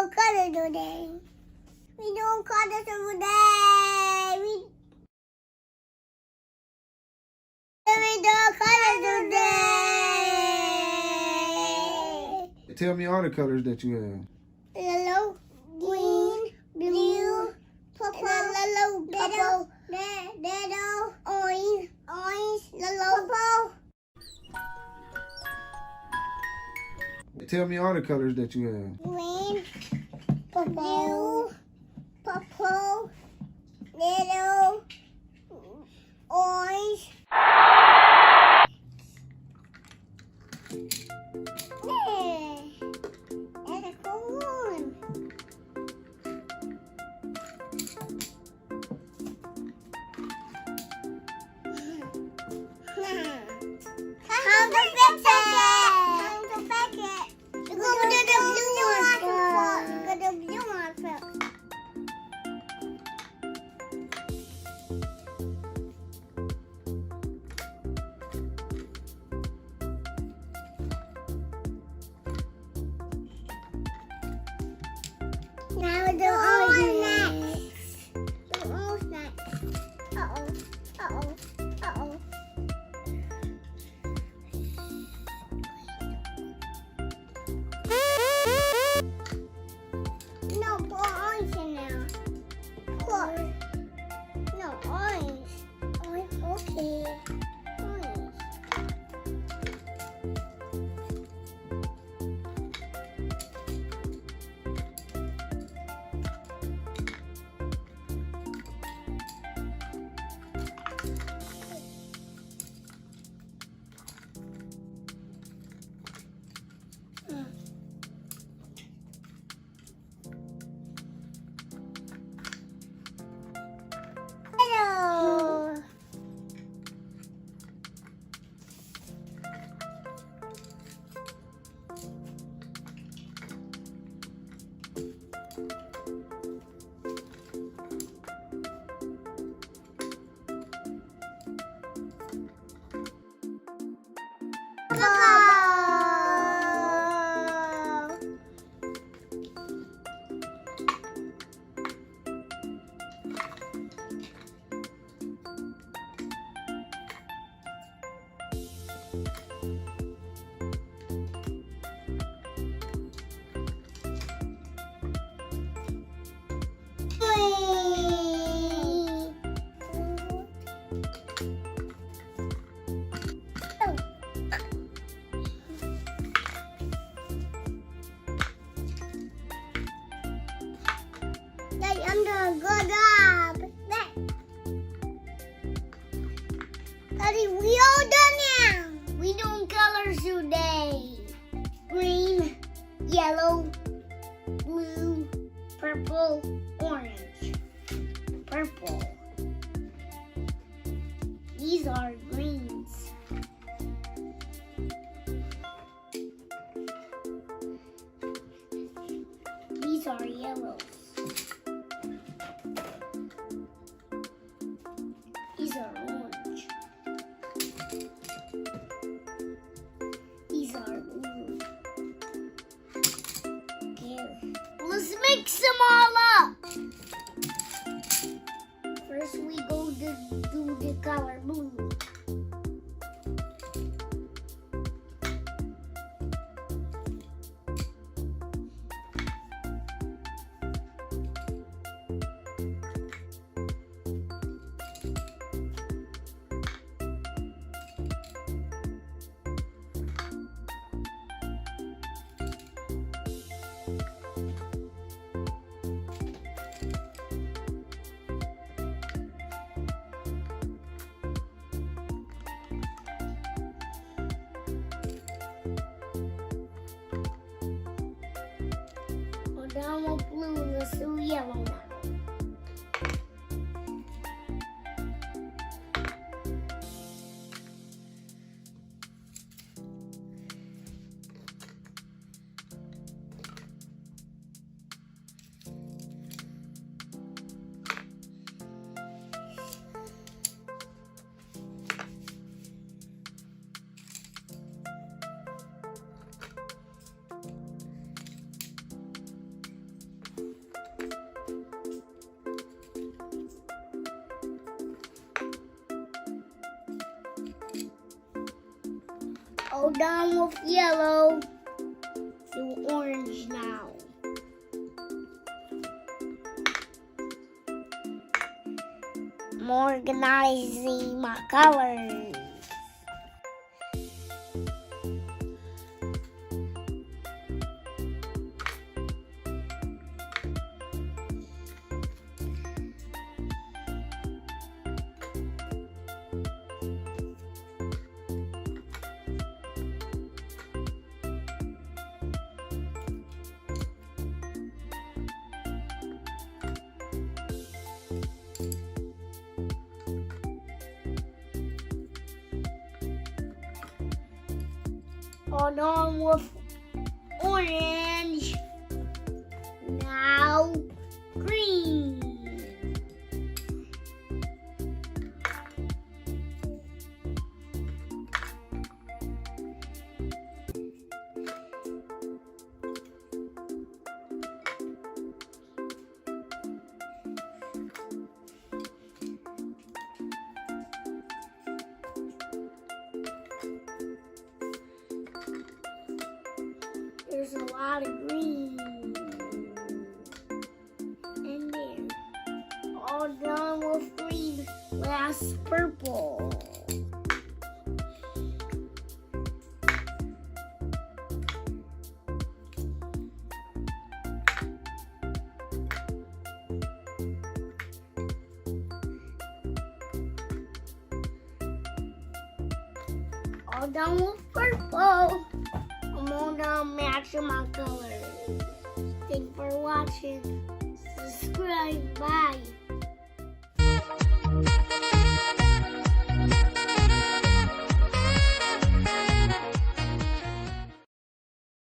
do color today. We do color today. We do color today. Tell me all the colors that you have. Yellow, green, blue, purple, yellow, orange, yellow, purple. Tell me all the colors that you have. Green, blue, purple, yellow, orange. Yeah, that's a cool one. Time to fix it. Time to fix it. You go to the blue one first. You go to the blue one first. Now we do orange next. Do orange next. Uh-oh. Uh-oh. Uh-oh. No, put orange in now. Put. No, orange. Orange, okay. Orange. Hello. Daddy, I'm doing a good job. Daddy, we all done now. We doing colors today. Green, yellow, blue, purple, orange. Purple. These are greens. These are yellows. These are orange. These are blue. Okay. Let's mix them all up. First we go to do the color blue. Now I'm blue, let's do yellow now. All done with yellow. Do orange now. I'm organizing my colors. All done with orange. Now green. There's a lot of green in there. All done with green. Last purple. All done with purple. I'm all done matching my colors. Thanks for watching. Subscribe. Bye.